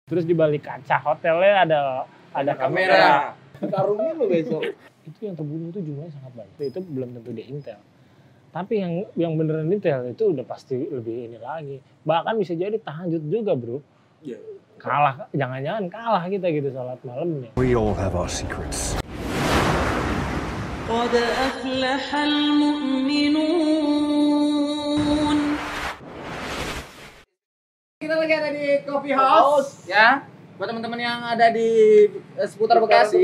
Terus di balik kaca hotelnya ada kamera. Karungin lo besok. Itu yang terbunuh itu jumlahnya sangat banyak. Itu belum tentu dia intel. Tapi yang beneran intel itu udah pasti lebih ini lagi. Bahkan bisa jadi tahajud juga, bro. Yeah. Kalah, jangan-jangan kalah kita gitu sholat malamnya. We all have our secrets. قد أفلح المؤمنون. Kita lagi ada di Coffee House, ya. Buat teman-teman yang ada di seputar Bekasi,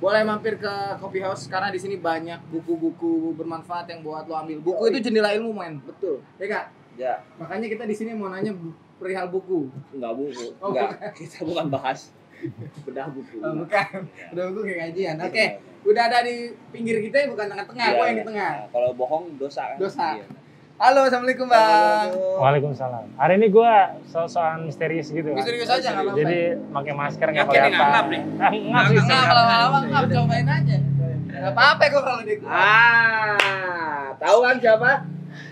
boleh mampir ke Coffee House karena di sini banyak buku-buku bermanfaat yang buat lo ambil. Buku itu jendela ilmu, men. Betul. Ya, Kak? Ya. Makanya kita di sini mau nanya perihal buku. Enggak buku. Oh, enggak. Kita bukan bahas bedah buku. Oh, bukan. Bedah buku kayak kajian. Oke. Udah ada di pinggir kita ya, bukan tengah-tengah. Gua yang di tengah. Nah, kalau bohong dosa kan? Dosa. Iya. Halo, assalamuallam, Bang. Waalaikumsalam. Hari ini gue soal misterius gitu kan. Misterius aja nggak apa-apa. Jadi pakai masker nggak Yakin nih, kelihatan. ngangap nih? Ngap sih. Lama-lama ngap, cobain aja. Nggak apa-apa kok kalau di Tahu kan siapa?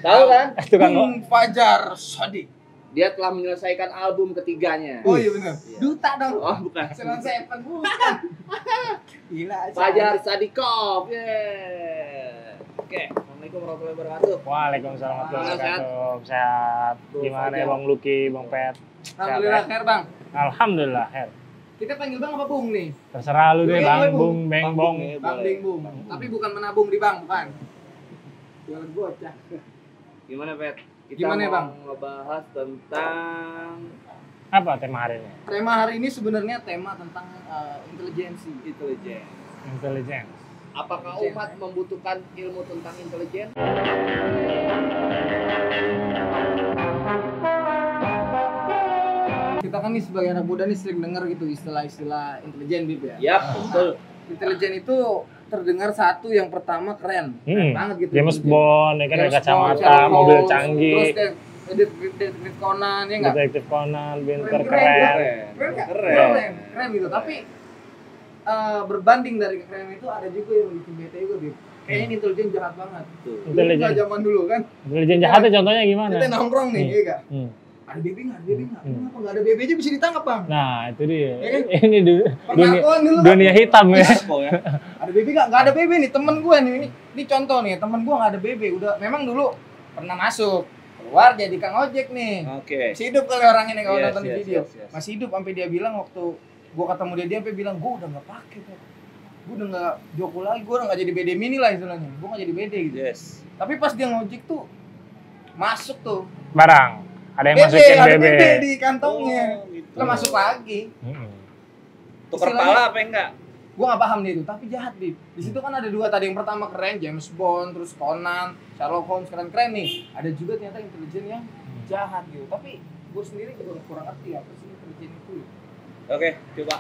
Tahu kan? Itu kan Fajar Shadiq. Dia telah menyelesaikan album ketiganya. Oh iya benar. Iya. Duta dong. Oh, bukan. Salon Seven bukan. Gila. Fajar Sadikov. Yeah. Oke, Assalamualaikum warahmatullahi wabarakatuh. Waalaikumsalam warahmatullahi Sehat? wabarakatuh. Sehat. Gimana ya Bang Luki, Bang Pet? Alhamdulillah, Sehat, Her Bang. ya? Alhamdulillah, Her. Kita panggil Bang apa Bung nih? Terserah lu deh, Oke, Bang Bung. Bung, Beng Bong. ya, Bang boleh. Bing Bung. Tapi bukan menabung di bank, bukan. Jualan bocah. Gimana, Pet? Kita Gimana, mau Bang? ngebahas tentang Apa tema hari ini? Tema hari ini sebenarnya tema tentang intelijensi. intelijen. Intelligence. Apakah umat membutuhkan ilmu tentang intelijen? Kita kan nih sebagai anak muda nih sering dengar gitu istilah-istilah intelijen, Bib ya. Ya, betul. Intelijen itu terdengar satu yang pertama keren banget gitu. James intelijen. Bond, ya kan ada James Bond, kacamata, Sherlock mobil Holmes, canggih, terus Detektif Conan ya nggak? detektif Conan, pinter, Keren, keren. Keren nggak? Keren. Keren gitu. Tapi berbanding dari kekerenan itu ada juga yang bikin bete juga, Bib. Kayaknya ini intelijen jahat banget. Betul. Intelijen. Dulu zaman dulu kan, Intelijen jahatnya contohnya gimana? kita nongkrong nih, iya nggak? Hmm. Ada BB nggak? Ada BB nggak? Kenapa nggak ada BB aja bisa ditangkap, Bang? Nah, itu dia. Ya kan? Ini dunia, Perlakuan dulu kan? dunia hitam ya. Kok ya? Ada BB nggak? Nggak ada BB nih, temen gue nih. Ini contoh nih, temen gue nggak ada BB. Udah, memang dulu pernah masuk, keluar jadi kang ojek nih. Oke. Masih hidup kali orang ini kalau Yes, nonton di yes, video. yes. Masih hidup sampai dia bilang waktu gue ketemu dia sampai bilang gue udah nggak pakai kok. Gue udah nggak joko lagi, gue udah nggak jadi BD mini lah istilahnya. Gue nggak jadi BD gitu. Yes. Tapi pas dia ngojek tuh masuk tuh Barang. Ada yang BB, masukin ada BB. BB di kantongnya. gitu. Lo masuk lagi. Mm-mm. Tukar Istilahnya- pala apa enggak? Gue gak paham dia itu, tapi jahat, Bib. Di situ kan ada dua tadi, yang pertama keren, James Bond, terus Conan, Sherlock Holmes, keren-keren nih. Ada juga ternyata intelijen yang jahat gitu. Tapi gue sendiri juga kurang ngerti apa sih intelijen itu. Oke, coba.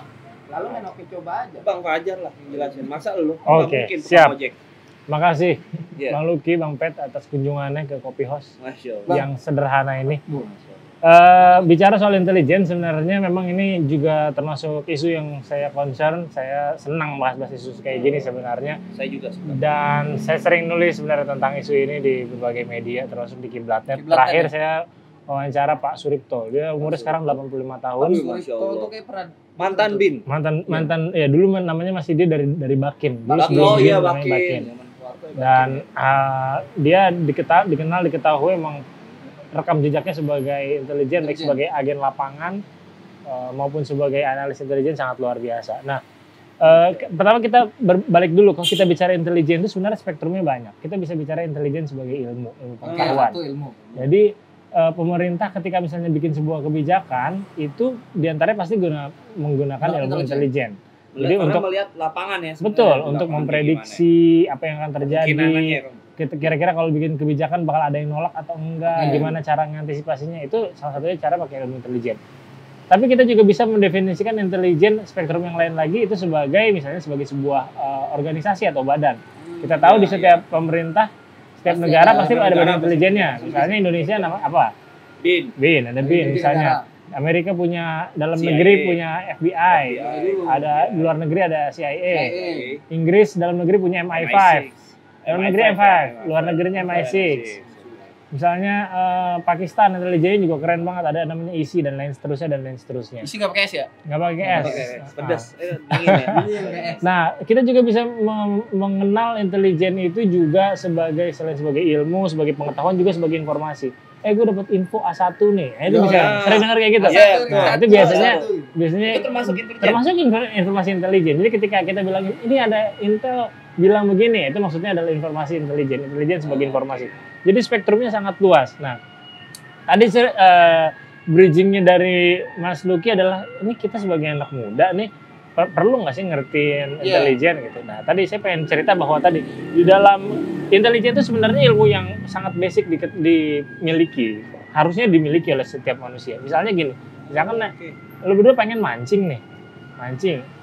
Lalu main oke coba aja. Bang Fajar lah yang jelasin. Masa lu? Oke, mungkin siap. tukang ojek. Makasih Iya. Bang Luki, Bang Pet atas kunjungannya ke Coffee House Masya Allah. Bang. yang sederhana ini. Bu. Bicara soal intelijen, sebenarnya memang ini juga termasuk isu yang saya concern. Saya senang bahas-bahas isu kayak gini sebenarnya. Saya juga suka. Dan saya sering nulis sebenarnya tentang isu ini di berbagai media, termasuk di Kiblatnet. Kiblatnet, Terakhir ya? saya wawancara Pak Suripto. Dia umurnya sekarang 85 tahun. Aduh, Masya Allah. Itu kayak pernah Mantan bin. Mantan ya dulu namanya masih dia dari Bakin. Dulu sebelum Oh Bin iya, namanya Bakin. Dan dia dikenal diketahui emang rekam jejaknya sebagai intelijen, baik sebagai agen lapangan maupun sebagai analis intelijen sangat luar biasa. Nah, pertama kita balik dulu, kalau kita bicara intelijen itu sebenarnya spektrumnya banyak. Kita bisa bicara intelijen sebagai ilmu pengetahuan. Satu ilmu. Jadi pemerintah ketika misalnya bikin sebuah kebijakan itu diantaranya pasti menggunakan ilmu intelijen. Jadi untuk melihat lapangan ya. sebenarnya. betul Lapangan untuk gimana memprediksi apa yang akan terjadi. Kemungkinannya, Bang. Kira-kira kalau bikin kebijakan bakal ada yang nolak atau enggak, gimana cara mengantisipasinya, itu salah satunya cara pakai ilmu intelijen. Tapi kita juga bisa mendefinisikan intelijen spektrum yang lain lagi itu sebagai misalnya sebagai sebuah organisasi atau badan. Kita tahu di setiap pemerintah, setiap negara pasti ada badan intelijennya. Misalnya Indonesia nama apa? Bin. BIN, ada BIN misalnya. Amerika punya, dalam negeri punya FBI, ada di luar negeri ada CIA. Inggris dalam negeri punya MI5. Dalam negeri M5, luar negerinya MI6. Misalnya Pakistan intelijennya juga keren banget, ada namanya ISI dan lain seterusnya. Isi nggak pakai S ya? Nggak pakai S. Pedas. Dingin ya. Nah, kita juga bisa mengenal intelijen itu juga selain sebagai ilmu, sebagai pengetahuan, juga sebagai informasi. Gue dapat info A1 nih. Itu bisa sering dengar kayak gitu. Iya, Nah, itu biasanya Itu termasuk intelijen. termasuk informasi intelijen. Jadi ketika kita bilang ini ada intel bilang begini, itu maksudnya adalah informasi intelijen sebagai informasi. Jadi spektrumnya sangat luas. Nah, tadi bridgingnya dari Mas Lucky adalah ini kita sebagai anak muda nih perlu nggak sih ngertiin intelijen gitu. Nah, tadi saya pengen cerita bahwa tadi di dalam intelijen itu sebenarnya ilmu yang sangat basic dimiliki, harusnya dimiliki oleh setiap manusia. Misalnya gini, misalkan lu berdua pengen mancing nih,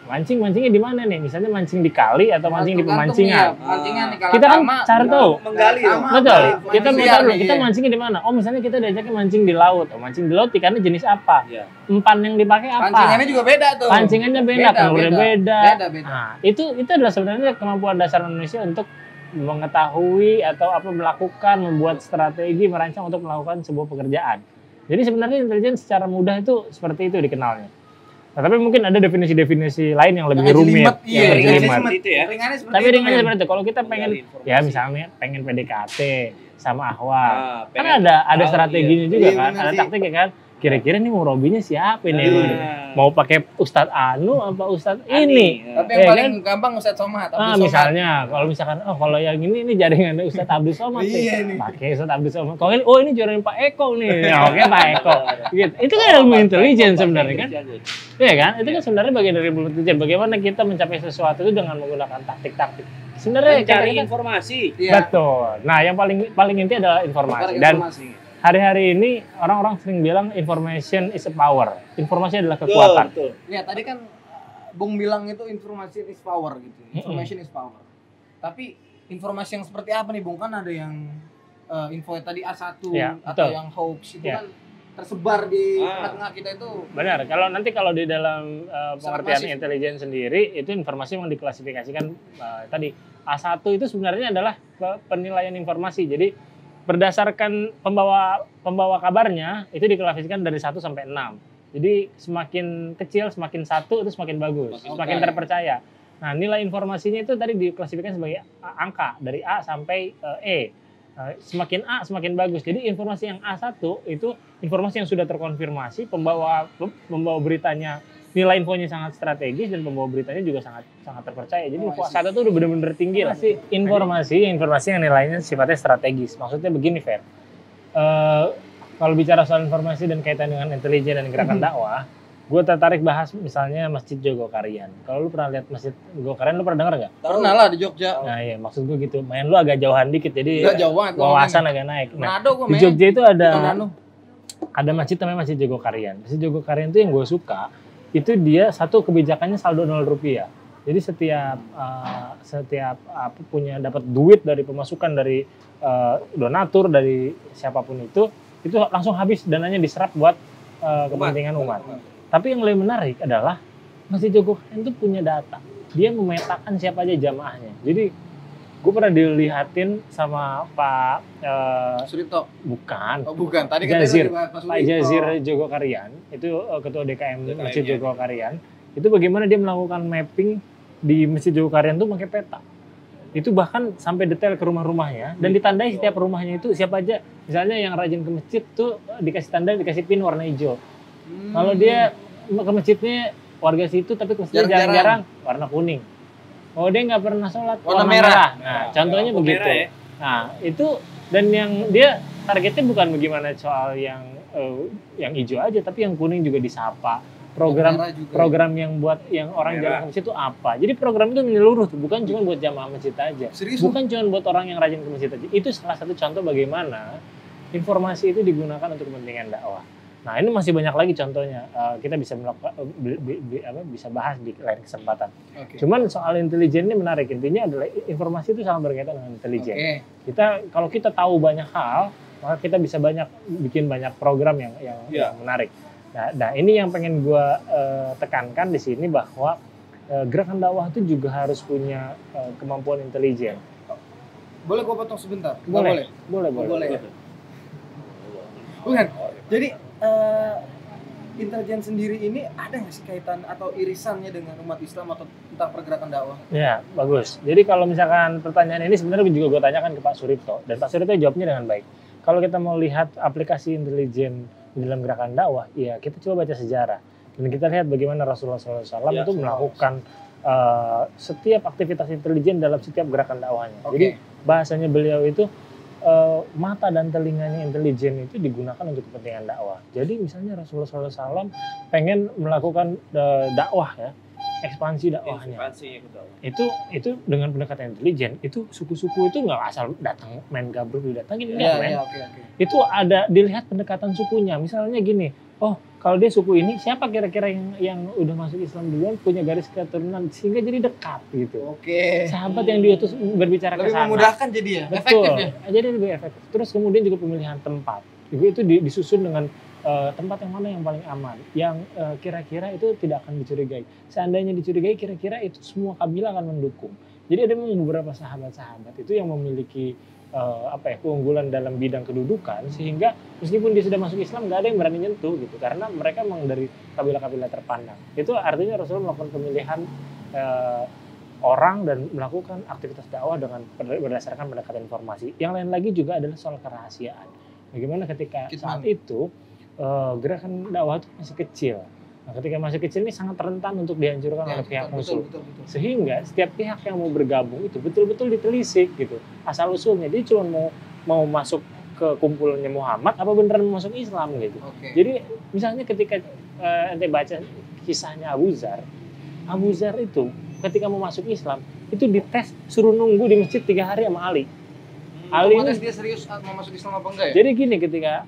mancingnya di mana nih? Misalnya mancing di kali atau mancing di pemancingan. Mancingan nih kalau Kita kan cari tahu. Menggali dong. Betul. Kita mau tahu Iya. kita mancingnya di mana. Oh, misalnya kita diajaknya mancing di laut. Oh, mancing di laut ikannya jenis apa? Iya. Umpan yang dipakai apa? Pancingannya juga beda tuh. Pancingannya beda, pelurnya beda. Beda. Nah, itu adalah sebenarnya kemampuan dasar manusia untuk mengetahui atau melakukan, membuat strategi, merancang untuk melakukan sebuah pekerjaan. Jadi sebenarnya intelijen secara mudah itu seperti itu dikenalnya. Nah, tapi mungkin ada definisi-definisi lain yang lebih rumit, yang lebih jelimet. Itu ya. Ringannya seperti Tapi itu, ringannya men. seperti itu. Kalau kita pengen, Menggali informasi. ya misalnya pengen PDKT sama Ahwat, kan pengen ada tahu, strateginya juga Iya, kan, bener ada sih. taktiknya kan. Kira-kira nih mau Robinya siapa nih? Nah. Mau pakai Ustadz Anu apa Ustadz Ani. ini? Tapi yang Ya paling kan? gampang Ustadz Somad. Abdul Ah, Somad. misalnya kalau misalkan kalau yang ini jaringan Ustadz Abdul Somad Iya, nih. nih. Pakai Ustadz Abdul Somad. Kalau ini jaringan Pak Eko nih. Ya, oke Pak Eko. Gitu. Itu kan ilmu intelijen sebenarnya kan? Iya kan? Itu kan sebenarnya bagian dari ilmu intelijen. Bagaimana kita mencapai sesuatu itu dengan menggunakan taktik-taktik. Sebenarnya Mencari kita- informasi. Iya. betul. Nah, yang paling inti adalah informasi. Dan hari-hari ini orang-orang sering bilang information is a power. Informasi adalah kekuatan. Betul. Ya tadi kan Bung bilang itu information is power gitu. Information is power. Tapi informasi yang seperti apa nih Bung? Kan ada yang info tadi A1 Ya, atau betul. yang hoax itu Ya. kan tersebar di Ah. tengah-tengah kita itu. Benar. Kalau di dalam pengertian masif. intelijen sendiri itu informasi yang diklasifikasikan tadi A1 itu sebenarnya adalah penilaian informasi. Jadi berdasarkan pembawa kabarnya itu diklasifikasikan dari 1 sampai 6. Jadi semakin kecil, semakin 1 itu semakin bagus, semakin terpercaya. Nah, nilai informasinya itu tadi diklasifikasikan sebagai angka dari A sampai E. Semakin A semakin bagus. Jadi informasi yang A1 itu informasi yang sudah terkonfirmasi, pembawa beritanya nilai infonya sangat strategis dan pembawa beritanya juga sangat terpercaya. Jadi info A1 itu udah benar-benar tinggi lah. Informasi yang nilainya sifatnya strategis. Maksudnya begini, Fer. Kalau bicara soal informasi dan kaitan dengan intelijen dan gerakan dakwah, gue tertarik bahas misalnya Masjid Jogokarian. Kalau lu pernah lihat Masjid Jogokarian, lu pernah dengar nggak? Pernah lah di Jogja. Nah iya, maksud gue gitu. Main lu agak jauhan dikit, jadi Nggak jauh banget. wawasan agak naik. Nah, Manado gua di main. Jogja itu Manado. ada masjid namanya Masjid Jogokarian. Masjid Jogokarian itu yang gue suka, itu dia satu kebijakannya saldo 0 rupiah. Jadi setiap dapat duit dari pemasukan dari donatur dari siapapun itu langsung habis dananya diserap buat kepentingan umat. Tapi yang lebih menarik adalah Masjid Jogokarian itu punya data. Dia memetakan siapa aja jamaahnya. Jadi gue pernah dilihatin sama Pak Suripto. bukan Oh bukan, tadi Jazir. Pak Pak Jazir Jogokarian itu ketua DKM Masjid Jogokarian. Itu bagaimana dia melakukan mapping di Masjid Jogokarian itu pakai peta. Itu bahkan sampai detail ke rumah-rumahnya dan ditandai setiap rumahnya itu siapa aja. Misalnya yang rajin ke masjid tuh dikasih tanda, dikasih pin warna hijau. Kalau dia ke masjidnya warga situ tapi ke masjidnya jarang-jarang warna kuning. Oh dia nggak pernah sholat warna merah. Nah contohnya Lampu begitu. merah ya? Nah itu dan yang dia targetnya bukan bagaimana soal yang hijau aja tapi yang kuning juga disapa. Program yang buat yang orang Merah. jalan ke masjid itu apa? Jadi program itu menyeluruh tuh, bukan cuma buat jamaah masjid aja. Serius? Bukan cuma buat orang yang rajin ke masjid aja. Itu salah satu contoh bagaimana informasi itu digunakan untuk kepentingan dakwah. Nah, ini masih banyak lagi contohnya. Kita bisa melakukan bisa bahas di lain kesempatan. Oke. Cuman soal intelijen ini menarik. Intinya adalah informasi itu sangat berkaitan dengan intelijen. Oke. Kalau kita tahu banyak hal, maka kita bisa bikin banyak program yang menarik. Nah, ini yang pengen gue tekankan di sini bahwa gerakan dakwah itu juga harus punya kemampuan intelijen. Boleh gua potong sebentar? Boleh. Boleh. Bukan. Jadi intelijen sendiri ini ada nggak sih kaitan atau irisannya dengan umat Islam atau tentang pergerakan dakwah? Ya, bagus. Jadi kalau misalkan pertanyaan ini sebenarnya juga gue tanyakan ke Pak Suripto, dan Pak Suripto jawabnya dengan baik. Kalau kita mau lihat aplikasi intelijen di dalam gerakan dakwah, ya kita coba baca sejarah. Dan kita lihat bagaimana Rasulullah SAW itu melakukan setiap aktivitas intelijen dalam setiap gerakan dakwahnya. Jadi bahasanya beliau itu mata dan telinganya intelijen itu digunakan untuk kepentingan dakwah. Jadi misalnya Rasulullah SAW pengen melakukan dakwah ya, ekspansi dakwahnya. Itu dengan pendekatan intelijen, itu suku-suku itu nggak asal datang main gabruk didatangin, Itu ada dilihat pendekatan sukunya. Misalnya gini, oh kalau dia suku ini siapa kira-kira yang udah masuk Islam duluan, punya garis keturunan sehingga jadi dekat gitu. Sahabat yang diutus berbicara ke sana. Lebih memudahkan jadi ya. Betul. Efektif ya. Jadi lebih efektif. Terus kemudian juga pemilihan tempat. Juga itu disusun dengan tempat yang mana yang paling aman, yang kira-kira itu tidak akan dicurigai. Seandainya dicurigai, kira-kira itu semua kabilah akan mendukung. Jadi ada memang beberapa sahabat-sahabat itu yang memiliki keunggulan dalam bidang kedudukan, sehingga meskipun dia sudah masuk Islam nggak ada yang berani nyentuh gitu, karena mereka memang dari kabilah-kabilah terpandang. Itu artinya Rasulullah melakukan pemilihan orang dan melakukan aktivitas dakwah dengan berdasarkan pendekatan informasi. Yang lain lagi juga adalah soal kerahasiaan. Bagaimana ketika saat itu gerakan dakwah itu masih kecil. Nah, ketika masih kecil ini sangat rentan untuk dihancurkan oleh pihak musuh. Sehingga setiap pihak yang mau bergabung itu betul-betul ditelisik gitu. Asal usulnya dia cuma mau masuk ke kumpulannya Muhammad apa beneran mau masuk Islam gitu. Jadi misalnya ketika ente baca kisahnya Abu Zar itu ketika mau masuk Islam itu dites suruh nunggu di masjid 3 hari sama Ali. Ali ini dia serius mau masuk Islam apa enggak ya? Jadi gini, ketika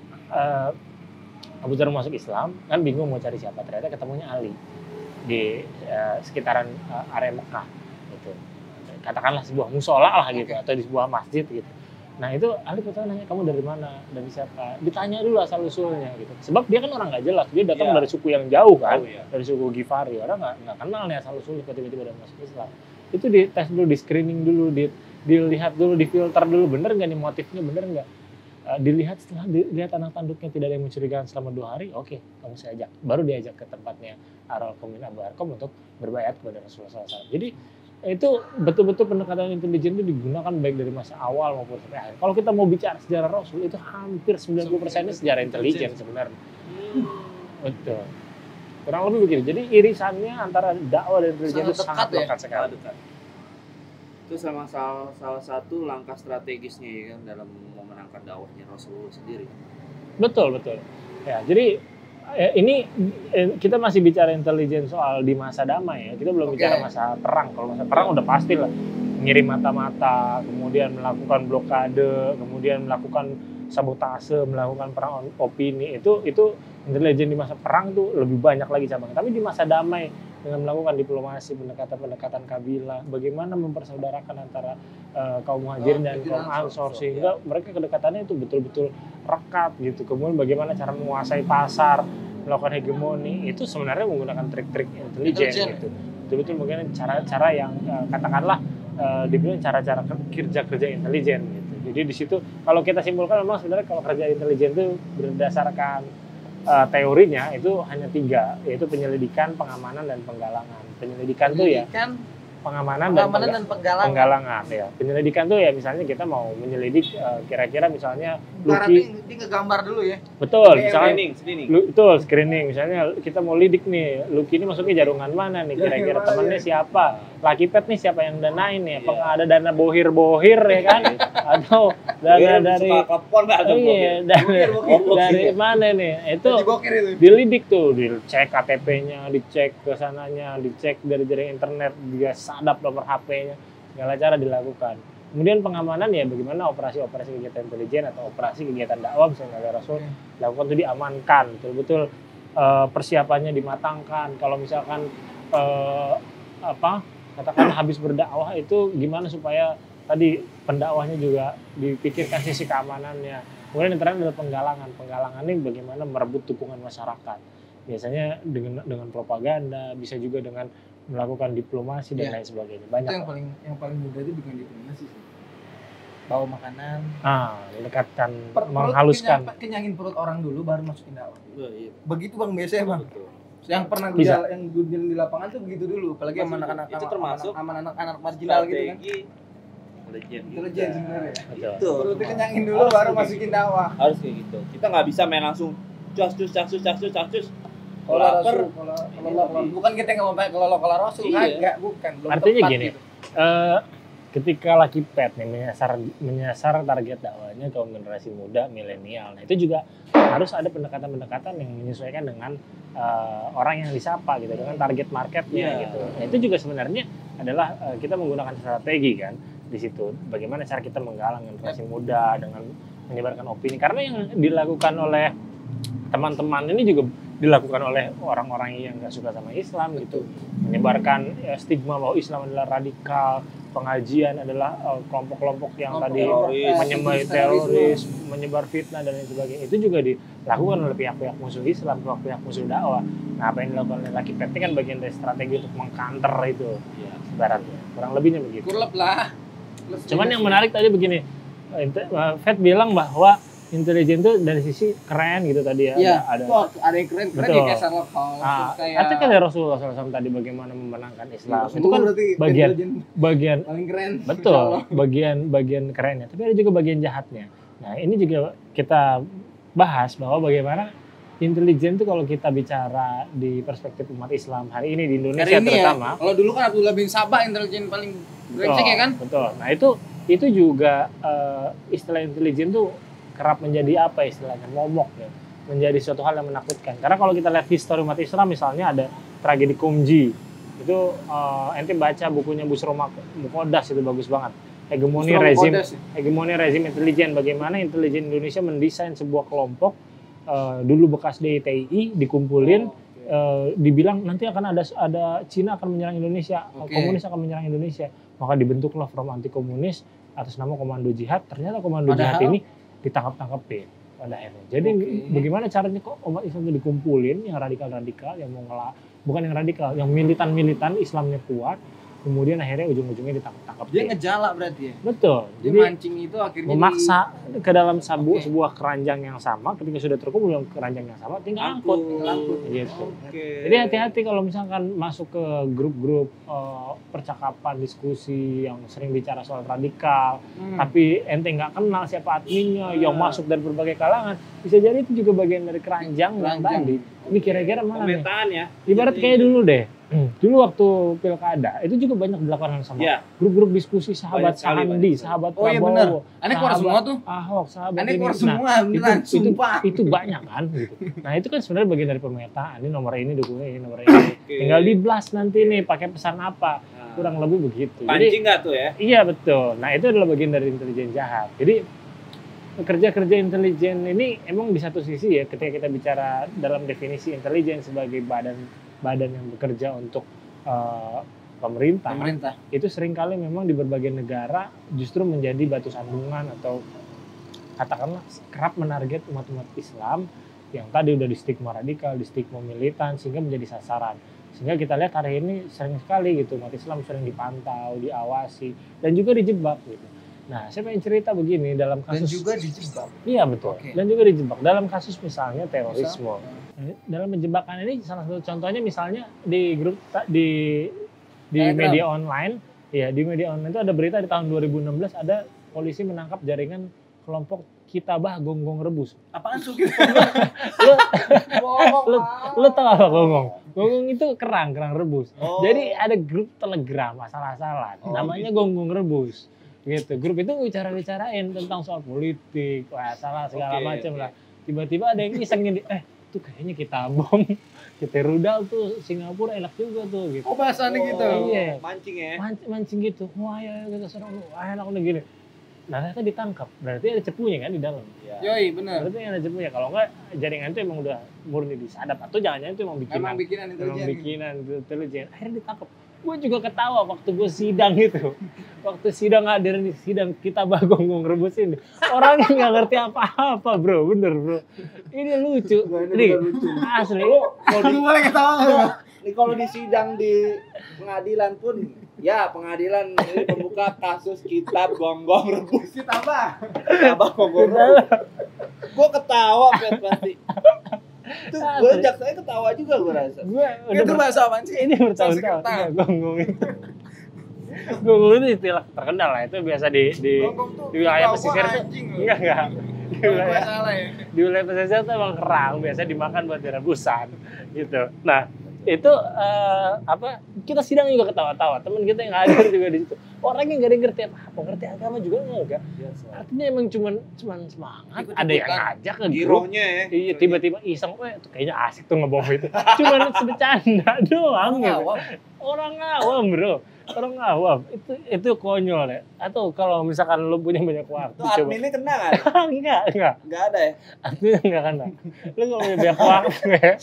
Abu Zar masuk Islam kan bingung mau cari siapa, ternyata ketemunya Ali di sekitaran area Mekah gitu. Katakanlah sebuah musola lah gitu atau di sebuah masjid gitu. Nah itu Ali pertama nanya, kamu dari mana, dari siapa? Ditanya dulu asal usulnya gitu. Sebab dia kan orang nggak jelas, dia datang dari suku yang jauh kan, dari suku Ghifari, orang nggak kenal nih asal usulnya, tiba-tiba udah masuk Islam. Itu dites dulu, di screening dulu, dilihat dulu, difilter dulu, bener nggak nih motifnya, bener nggak? Dilihat, setelah dilihat anak tanduknya tidak ada yang mencurigakan selama 2 hari, oke, kamu saya ajak. Baru diajak ke tempatnya Ar-Arqam bin Abu Arqam untuk berbayat kepada Rasulullah SAW. Jadi itu betul-betul pendekatan intelijen itu digunakan baik dari masa awal maupun sampai akhir. Kalau kita mau bicara sejarah Rasul, itu hampir 90%-nya sejarah intelijen sebenarnya. Betul. Kurang lebih begitu. Jadi irisannya antara dakwah dan intelijen itu sangat dekat sekali. Itu sama salah satu langkah strategisnya ya kan dalam memenangkan dakwahnya Rasulullah sendiri. Betul. Ya, jadi ini kita masih bicara intelijen soal di masa damai ya. Kita belum bicara masa perang. Kalau masa perang udah pasti lah ngirim mata-mata, kemudian melakukan blokade, kemudian melakukan sabotase, melakukan perang opini. Itu intelijen di masa perang tuh lebih banyak lagi cabangnya. Tapi di masa damai dengan melakukan diplomasi, pendekatan kabilah, bagaimana mempersaudarakan antara kaum muhajirin dan kaum ansor sehingga mereka kedekatannya itu betul-betul rekat gitu. Kemudian bagaimana cara menguasai pasar, melakukan hegemoni, itu sebenarnya menggunakan trik-trik intelijen gitu. Betul-betul mungkin cara-cara yang katakanlah dibilang cara-cara kerja intelijen gitu. Jadi di situ kalau kita simpulkan memang sebenarnya kalau kerja intelijen itu berdasarkan teorinya itu hanya 3, yaitu penyelidikan, pengamanan, dan penggalangan. Penyelidikan tuh ya pengamanan dan penggalangan ya. Penyelidikan tuh ya misalnya kita mau menyelidik kira-kira misalnya Lucky dia ngegambar dulu ya. Betul, misalnya screening. Misalnya kita mau lidik nih, Lucky ini masuknya jaringan mana nih, kira-kira temannya siapa, Lucky Pet nih siapa yang danain nih, apakah ada dana bohir ya kan, atau dana dari mana nih, itu dilidik tuh, dicek KTP-nya, dicek kesananya, dicek dari jaringan internet, dia sadap nomor HP-nya, segala cara dilakukan. Kemudian pengamanan ya bagaimana operasi-operasi kegiatan intelijen atau operasi kegiatan dakwah misalnya dari Rasul dilakukan itu diamankan, betul-betul persiapannya dimatangkan. Kalau misalkan katakan habis berdakwah itu gimana supaya tadi pendakwahnya juga dipikirkan sisi keamanannya. Kemudian yang terakhir adalah penggalangan. Penggalangan ini bagaimana merebut dukungan masyarakat. Biasanya dengan propaganda, bisa juga dengan melakukan diplomasi dan lain sebagainya. Banyak. Itu yang paling mudah itu dengan diplomasi sih. bawa makanan. Mendekatkan, menghaluskan. Kenyangin perut orang dulu baru masukin dakwah. Iya. Begitu Bang biasanya Bang. Betul. Yang pernah Bisa. yang gue jalan di lapangan tuh begitu dulu, apalagi sama anak-anak itu termasuk anak marginal gitu kan. Intelijen Intelijen sebenarnya. Betul. Itu. Perlu dikenyangin dulu baru masukin dakwah. Harus kayak gitu. Kita nggak bisa main langsung cas. Kalau Lapar. kalau bukan kita nggak mau pakai kalau rasul Iya. enggak, bukan. Belum Artinya tepat gini, gitu. ketika Lucky Pet nih menyasar target dakwahnya kaum generasi muda, milenial. Nah, itu juga harus ada pendekatan-pendekatan yang menyesuaikan dengan orang yang disapa gitu, dengan target marketnya gitu. Nah, itu juga sebenarnya adalah kita menggunakan strategi kan di situ. Bagaimana cara kita menggalang generasi muda dengan menyebarkan opini. Karena yang dilakukan oleh teman-teman ini juga dilakukan oleh orang-orang yang nggak suka sama Islam gitu, menyebarkan stigma bahwa Islam adalah radikal, pengajian adalah kelompok-kelompok yang tadi menyebar teroris, menyebar fitnah dan lain sebagainya. Itu juga dilakukan oleh pihak-pihak musuh Islam, pihak-pihak musuh dakwah. Nah, apa yang dilakukan oleh Lucky Pet kan bagian dari strategi untuk mengcounter itu, ibaratnya kurang lebihnya begitu. Kurlep lah. Cuman yang menarik tadi begini, Fed bilang bahwa intelijen itu dari sisi keren gitu tadi ya. Iya, Ada ada yang keren ya kayak Sherlock Holmes, kayak artinya dari Rasulullah SAW tadi bagaimana memenangkan Islam. Itu kan berarti bagian paling keren. betul, bagian kerennya. Tapi ada juga bagian jahatnya. Nah, ini juga kita bahas bahwa bagaimana intelijen itu kalau kita bicara di perspektif umat Islam hari ini di Indonesia ini terutama. Ya, kalau dulu kan Abdullah bin Sabah intelijen paling brengsek ya kan? Betul. Nah, itu juga istilah intelijen tuh kerap menjadi apa istilahnya, momok ya, menjadi suatu hal yang menakutkan. Karena kalau kita lihat histori umat Islam misalnya ada tragedi Qumji, itu ente baca bukunya Busro Muqaddas itu bagus banget. Hegemoni rezim intelijen, bagaimana intelijen Indonesia mendesain sebuah kelompok dulu bekas DITI dikumpulin, dibilang nanti akan ada Cina akan menyerang Indonesia, komunis akan menyerang Indonesia, maka dibentuklah Front Anti Komunis atas nama Komando Jihad. Ternyata Komando Jihad ini ditangkap-tangkapin pada akhirnya. Jadi bagaimana caranya kok umat Islam itu dikumpulin, yang radikal-radikal, yang mau bukan yang radikal, yang militan-militan Islamnya kuat, kemudian akhirnya ujung-ujungnya ditangkap-tangkap. Dia ngejalak berarti ya? Betul. Dia Jadi mancing itu akhirnya memaksa ke dalam sebuah keranjang yang sama, ketika sudah terkumpul dalam keranjang yang sama, tinggal angkut. Gitu. Jadi hati-hati kalau misalkan masuk ke grup-grup percakapan, diskusi yang sering bicara soal radikal, tapi ente nggak kenal siapa adminnya, yang masuk dari berbagai kalangan, bisa jadi itu juga bagian dari keranjang yang tadi. Ini kira-kira mana nih? Pemetaan ya. Ibarat kayak dulu deh. Dulu waktu pilkada itu juga banyak dilakukan hal sama. Grup-grup diskusi sahabat Sandi, sahabat Prabowo. Oh iya benar. Aneh keluar semua tuh. Ahok, sahabat Aneh ini. keluar semua, beneran, sumpah. Itu banyak kan gitu. Nah, itu kan sebenarnya bagian dari pemetaan. Ini nomor ini dukungnya ini, nomor ini. Tinggal di blast nanti nih pakai pesan apa. Kurang lebih begitu. Pancing nggak tuh ya? Iya betul. Nah, itu adalah bagian dari intelijen jahat. Jadi kerja-kerja intelijen ini emang di satu sisi ya, ketika kita bicara dalam definisi intelijen sebagai badan yang bekerja untuk pemerintah, itu seringkali memang di berbagai negara justru menjadi batu sandungan atau katakanlah kerap menarget umat-umat Islam yang tadi udah di stigma radikal, di stigma militan, sehingga menjadi sasaran. Sehingga kita lihat hari ini sering sekali gitu umat Islam sering dipantau, diawasi, dan juga dijebak gitu. Nah, saya pengen cerita begini dalam kasus. Dan juga dijebak. Iya betul. Dan juga dijebak dalam kasus misalnya terorisme. Dalam menjebakan ini salah satu contohnya misalnya di grup di media online. Ya, di media online itu ada berita di tahun 2016 ada polisi menangkap jaringan kelompok Kitabah Gonggong Rebus. Apaan tuh gitu? Lu tahu apa gonggong? Gonggong itu kerang rebus. Jadi ada grup Telegram asal-asalan. Namanya Gonggong Rebus. Gitu. Grup itu bicara-bicarain tentang soal politik, salah segala macam lah. Tiba-tiba ada yang isengin tuh kayaknya kita bom, kita rudal tuh Singapura enak juga tuh gitu. Oh, bahasannya gitu. Iya. Mancing ya. Mancing gitu. Wah, ya kita serang lu. Enak udah gini. Nah, ternyata ditangkap. Berarti ada cepunya kan di dalam. Ya. Yoi, benar. Berarti ada cepunya. Kalau enggak jaringan itu emang udah murni disadap atau jangan-jangan itu emang bikinan intelijen. Akhirnya ditangkap. Gue juga ketawa waktu gue sidang itu. Waktu sidang hadir di sidang Kitabah Gonggong Rebus ini. Orangnya nggak ngerti apa-apa bro, bener bro. Ini lucu. Nih, asli. Lu boleh ketawa nggak? Ini kalau di sidang di pengadilan pun, ya pengadilan ini pembuka kasus kitab gonggong rebus. Apa? Abang gonggong rebus. Gue ketawa pasti. Itu gue jaksanya ketawa juga gue rasa. Itu bahasa apaan sih? Ini bertahun-tahun Sekretari. gonggong itu. Gonggong itu istilah terkenal lah, itu biasa di Gonggong tuh di wilayah bawa pesisir tuh. anjing loh. Enggak. Di Gua wilayah salah ya. di wilayah pesisir tuh emang kerang biasa dimakan buat direbusan gitu. Nah itu kita sidang juga ketawa-tawa, temen kita yang hadir juga di situ orangnya nggak ada yang ngerti apa ngerti agama juga enggak, artinya emang cuman semangat, ada yang ngajak ke grup, Girohnya ya. iya tiba-tiba iseng, tuh kayaknya asik tuh ngebom itu, cuman bercanda doang gitu. Orang awam bro, orang awam itu konyol ya. Atau kalau misalkan lu punya banyak waktu, Itu adminnya kena kan? enggak Enggak ada ya? artinya enggak kena. Lu nggak punya banyak waktu ya.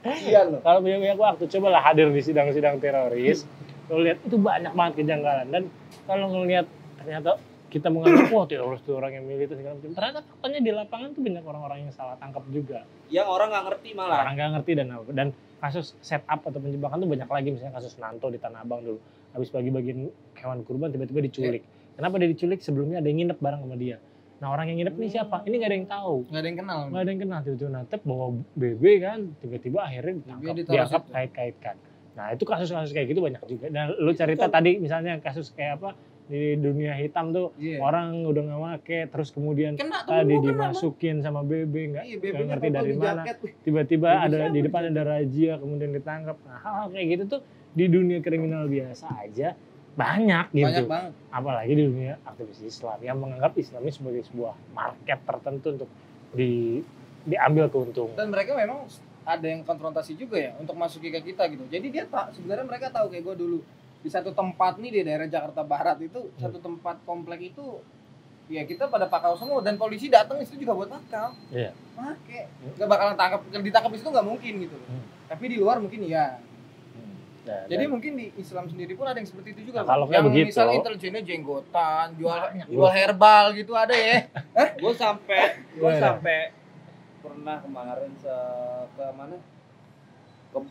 Iya loh. Kalau punya banyak waktu, cobalah hadir di sidang-sidang teroris. Lo lihat itu banyak banget kejanggalan, dan kalau ngelihat ternyata kita menganggap wah teroris itu orang yang militer segala macam. Ternyata faktanya di lapangan tuh banyak orang-orang yang salah tangkap juga. Yang orang nggak ngerti malah. Orang nggak ngerti dan kasus setup atau penjebakan tuh banyak lagi, misalnya kasus Nanto di Tanah Abang dulu. Habis bagi-bagiin hewan kurban tiba-tiba diculik. Kenapa dia diculik? Sebelumnya ada yang nginep bareng sama dia. Nah orang yang nginep ini siapa? Ini nggak ada yang tahu. Nggak ada yang kenal. Nggak ada yang kenal, tiba-tiba natep bawa BB kan, tiba-tiba akhirnya ditangkap, ditaruh dianggap situ. kait-kaitkan. Nah itu kasus-kasus kayak gitu banyak juga. Dan lu cerita tadi misalnya kasus kayak apa di dunia hitam tuh, Iya. orang udah nggak make, terus kemudian Kena, tadi temen gua kena, dimasukin sama BB, nggak Iya, nggak BB-nya ngerti foto dari di mana. jaket. Tiba-tiba BB ada siapa di depan di ada razia, kemudian ditangkap. Nah hal-hal kayak gitu tuh di dunia kriminal biasa aja banyak gitu. Banyak banget. Apalagi di dunia aktivis Islam yang menganggap Islam ini sebagai sebuah market tertentu untuk diambil keuntungan. Dan mereka memang ada yang konfrontasi juga ya untuk masuki ke kita gitu. Jadi dia sebenarnya mereka tahu kayak gue dulu di satu tempat nih di daerah Jakarta Barat itu satu tempat komplek itu ya kita pada pakau semua dan polisi datang itu juga buat pakau. Iya. Make nggak bakalan ditangkap di situ nggak mungkin gitu. Tapi di luar mungkin iya. Nah, Jadi mungkin di Islam sendiri pun ada yang seperti itu juga. Nah, kalau kayak yang begitu, misalnya intelijennya jenggotan, jual herbal gitu ada ya. Gue sampai Gimana? pernah kemarin ke mana?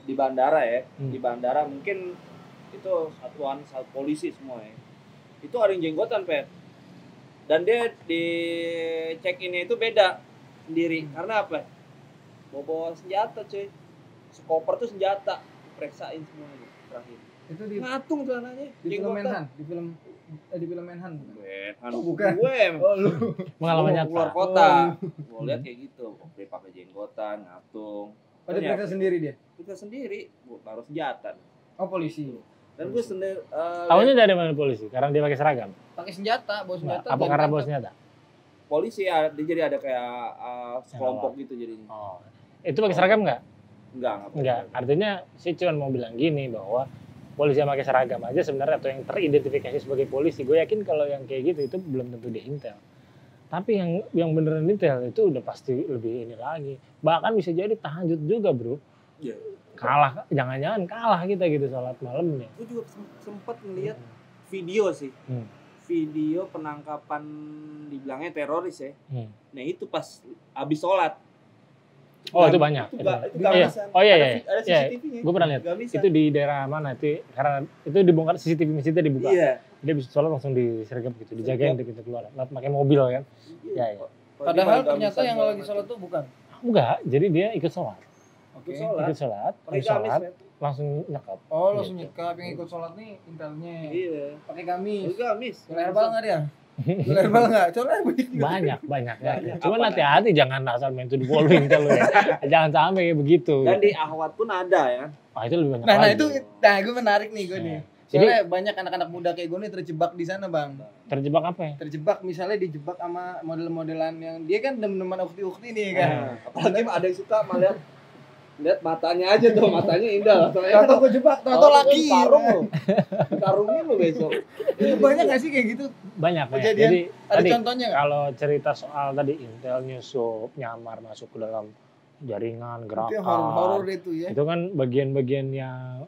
Di bandara ya. Di bandara mungkin itu satuan polisi semua ya. Itu ada yang jenggotan, Pet. Dan dia di check-innya itu beda sendiri. Karena apa? Bawa senjata, cuy. Sekoper tuh senjata. Periksain semuanya terakhir. Itu di Ngatung tuh anaknya. film Manhunt, di film Manhunt. Bukan. Oh, bukan. Gue Oh lu. pengalaman nyata. keluar kota. Gue lihat kayak gitu. Dia pakai jenggotan, ngatung. Pada periksa sendiri dia. Kita sendiri, gue taruh senjata. Oh polisi. Dan gue sendiri. Tahunya dari mana polisi? Karena dia pakai seragam. Pakai senjata, bawa senjata. Apa dan karena tangkap. bawa senjata? Polisi ya, dia jadi ada kayak sekelompok gitu jadinya. Oh. Itu pakai seragam nggak? Enggak. Enggak. Artinya sih cuma mau bilang gini bahwa polisi yang pakai seragam aja sebenarnya atau yang teridentifikasi sebagai polisi, gue yakin kalau yang kayak gitu itu belum tentu dia intel. Tapi yang beneran intel itu udah pasti lebih ini lagi. Bahkan bisa jadi tahajud juga, bro. Iya. Kalah, jangan-jangan kalah kita gitu sholat malamnya. Gue juga sempat ngeliat video sih. Video penangkapan dibilangnya teroris ya. Nah itu pas abis sholat. Oh itu banyak. Itu Iya. gamisan. Oh iya. Ada CCTV-nya. Gue pernah lihat. Gamisan. Itu di daerah mana? Karena itu dibongkar CCTV masjidnya dibuka. Iya. Dia bisa sholat langsung disergap gitu, dijagain di pintu keluar. Pakai mobil kan? Iya. Padahal ternyata yang lagi sholat tuh bukan. Enggak, jadi dia ikut sholat. Oke. Ikut sholat, Pakai habis gamis, sholat, men. langsung nyekap. Oh langsung Gitu. nyekap yang ikut sholat nih intelnya. Iya. Pakai gamis. Pakai gamis. Jual herbal nggak dia? Jual herbal nggak? Coba Banyak. Banyak. Cuman Apa hati-hati jangan asal main to the ball intel lu ya. Jangan sampai kayak begitu. Dan di Ahwat pun ada ya. Wah itu lebih banyak Nah lagi. itu, gue menarik nih gue nih. Jadi Soalnya banyak anak-anak muda kayak gue nih terjebak di sana bang. terjebak apa ya? Terjebak misalnya dijebak sama model-modelan yang dia kan teman-teman ukti-ukti nih kan. Apalagi ada yang suka melihat matanya aja tuh, matanya indah. Tahu gue jebak, tahu laki. Karung lo. Karungin lo besok. Itu banyak nggak sih kayak gitu? Banyak ya. Kejadian. Jadi Ada tadi contohnya nggak? kalau cerita soal tadi intel nyusup, nyamar masuk ke dalam jaringan Itu yang gerakan. horor itu ya. Itu kan bagian-bagian yang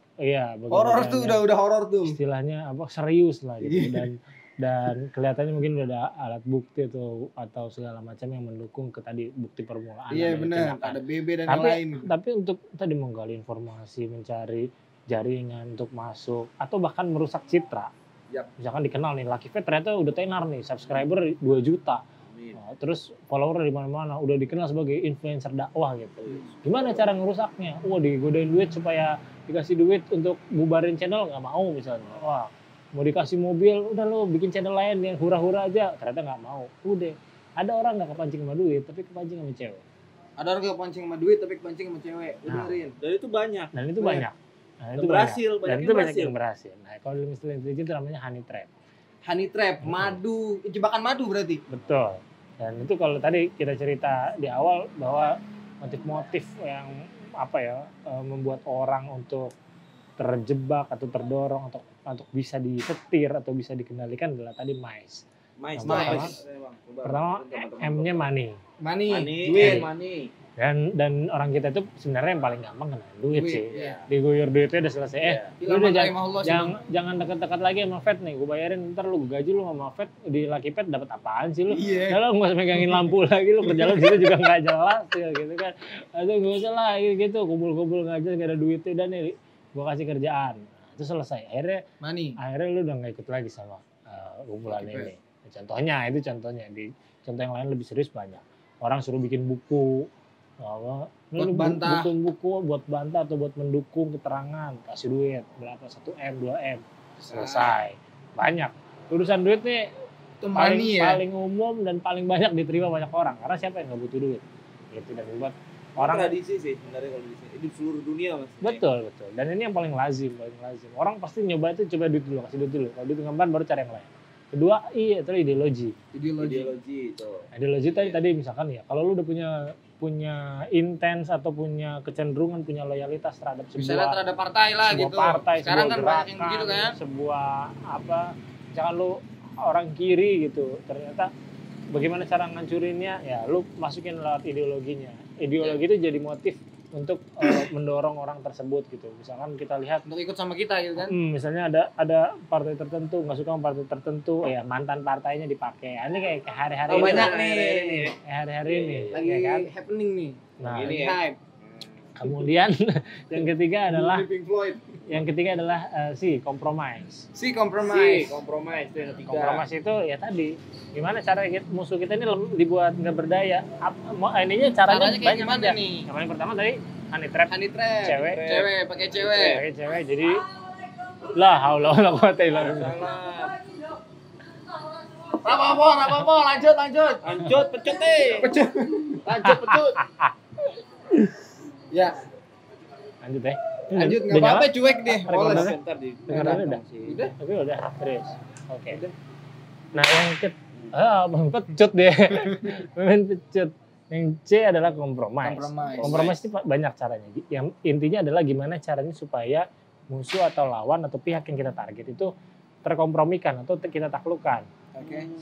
Horor tuh udah horor tuh. istilahnya apa serius lah gitu dan dan kelihatannya mungkin udah ada alat bukti atau segala macam yang mendukung ke tadi bukti permulaan. Iya benar, ada BB dan tapi, yang lain. Tapi untuk tadi menggali informasi, mencari jaringan untuk masuk atau bahkan merusak citra. Misalkan dikenal nih, Lucky Fat ternyata udah tenar nih, subscriber 2 juta. Nah, terus follower di mana-mana, udah dikenal sebagai influencer dakwah gitu. Gimana cara ngerusaknya? Wah, digodain duit supaya dikasih duit untuk bubarin channel, nggak mau misalnya. Wah, mau dikasih mobil, udah lo bikin channel lain yang hura-hura aja, ternyata nggak mau. Udah, ada orang nggak kepancing sama duit, tapi kepancing sama cewek. Ada orang kepancing sama duit, tapi kepancing sama cewek. Dengerin. Dan itu banyak. Dan itu banyak. Nah, itu berhasil, banyak. Dan itu banyak yang berhasil. Nah, kalau di istilah intelijen itu namanya honey trap. Honey trap, madu, jebakan madu berarti. Betul. Dan itu kalau tadi kita cerita di awal bahwa motif-motif yang membuat orang untuk terjebak atau terdorong untuk bisa disetir atau bisa dikendalikan adalah tadi mice. Pertama M-nya money. Duit. Dan orang kita itu sebenarnya yang paling gampang kena duit sih. Iya. Diguyur duitnya udah selesai. Lu udah jangan dekat-dekat lagi sama Fed nih. Gue bayarin, ntar lu gaji lu sama Fed di Lucky Fed dapat apaan sih lu? Iya. Lu nggak usah megangin lampu lagi, lu kerja lu di situ juga nggak jelas gitu kan. Aduh nggak usah lah gitu, kumpul-kumpul nggak jelas, nggak ada duitnya dan nih gue kasih kerjaan. Itu selesai. Akhirnya lu udah nggak ikut lagi sama kumpulan ini. Contohnya di contoh yang lain lebih serius banyak. Orang suruh bikin buku. Buat bantah. Buku buat bantah atau buat mendukung keterangan, kasih duit berapa 1M 2M selesai. Banyak urusan duit nih paling umum dan paling banyak diterima banyak orang karena siapa yang nggak butuh duit gitu. Dan buat orang tradisi sih sebenarnya kalau di sini di seluruh dunia mas. Betul dan ini yang paling lazim orang pasti nyoba itu coba duit dulu, kasih duit dulu, kalau duit ngemban baru cari yang lain. Kedua, itu ideologi itu. Ideologi tadi misalkan ya, kalau lu udah punya intens atau punya kecenderungan, punya loyalitas terhadap misalnya terhadap partai lah gitu. Sekarang kan banyak yang begitu kan. Sebuah misalkan lu orang kiri gitu, ternyata bagaimana cara ngancurinnya? Ya lu masukin lewat ideologinya. Ideologi itu jadi motif untuk mendorong orang tersebut gitu. Misalkan kita lihat untuk ikut sama kita gitu kan. Misalnya ada partai tertentu, nggak suka sama partai tertentu, ya mantan partainya dipakai. Ini kayak hari-hari ini. Banyak nih. Hari-hari ini. Lagi ya kan? happening nih. Nah, ini hype. Kemudian yang ketiga adalah Pink Floyd. Yang ketiga adalah compromise. Compromise itu yang ketiga. Compromise itu ya tadi gimana cara musuh kita ini dibuat nggak berdaya. Ininya caranya kayak gimana aja. nih? Yang paling pertama tadi honey trap. Cewek, pakai cewek. Jadi lah haula wala quwata illa billah. Apa? Lanjut, pecut. Lanjut, pecut. Ya. Lanjut nggak apa-apa, cuek deh. Poles. Udah. Tapi udah serius. Oke. Nah yang Bang Pecut deh. Main pecut. Yang C adalah compromise. Compromise itu banyak caranya. Yang intinya adalah gimana caranya supaya musuh atau lawan atau pihak yang kita target itu terkompromikan atau kita taklukkan.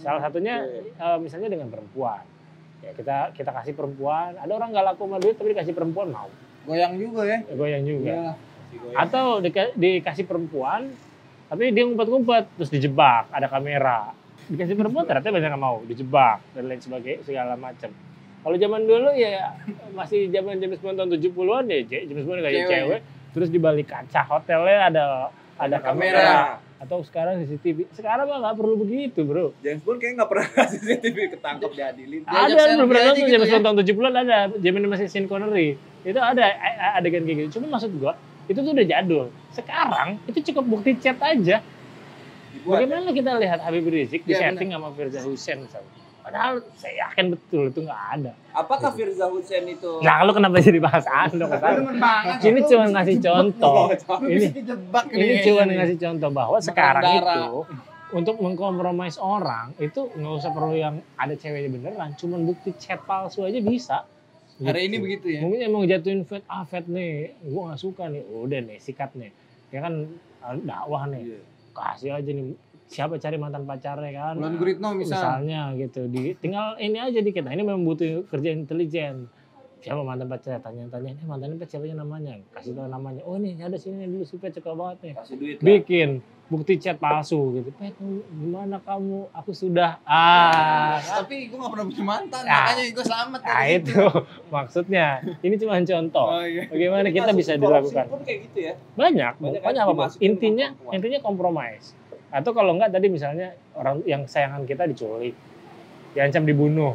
Salah satunya misalnya dengan perempuan. Ya kita kasih perempuan, ada orang nggak laku sama duit tapi dikasih perempuan mau. Goyang juga ya. Ya. Atau dikasih perempuan tapi dia ngumpet-ngumpet terus dijebak, ada kamera. Dikasih perempuan ternyata banyak yang mau, dijebak dan lain sebagainya segala macam. Kalau zaman dulu ya masih zaman James Bond tahun 70-an ya, James Bond kayak cewek, terus di balik kaca hotelnya ada kamera. Atau sekarang CCTV. Sekarang mah nggak perlu begitu, bro. James Bond kayaknya nggak pernah CCTV ketangkep diadilin. Ada beberapa tuh James Bond tahun 70-an ada. Zaman masih Sean Connery. Itu ada adegan kayak gitu. Cuma maksud gua, itu tuh udah jadul. Sekarang itu cukup bukti chat aja. Bagaimana kita lihat Habib Rizik di setting sama Firza Hussein misalnya. Padahal saya yakin betul itu nggak ada. Apakah Firza Hussein itu? Nah, lu kenapa jadi bahas Ando? Ini cuma ngasih contoh. Ini cuma ngasih contoh bahwa sekarang itu untuk mengkompromis orang itu nggak usah perlu yang ada ceweknya beneran, cuma bukti chat palsu aja bisa. Hari ini begitu ya. Mungkin emang jatuhin Fed nih, gua nggak suka nih, udah nih sikat nih. Ya kan dakwah nih, kasih aja nih. Siapa cari mantan pacarnya kan? Bulan Guritno misalnya gitu. Tinggal ini aja dikit. Nah, ini memang butuh kerja intelijen. siapa mantan pacar, tanya-tanya, mantan pacar siapa namanya, kasih tahu namanya, oh ini ada sini dulu si Pet suka banget nih, Kasih duit lah. bikin bukti chat palsu gitu, Pet gimana kamu, aku sudah, Tapi gue gak pernah punya mantan, Ah. makanya gue selamat. nah itu maksudnya, ini cuma contoh, Oh, iya. bagaimana kita Kasus bisa korupsi dilakukan, pun kayak gitu ya. banyak Banyak pokoknya kan apa, dimasukin intinya ke compromise, atau kalau enggak tadi misalnya orang yang sayangan kita diculik, diancam dibunuh,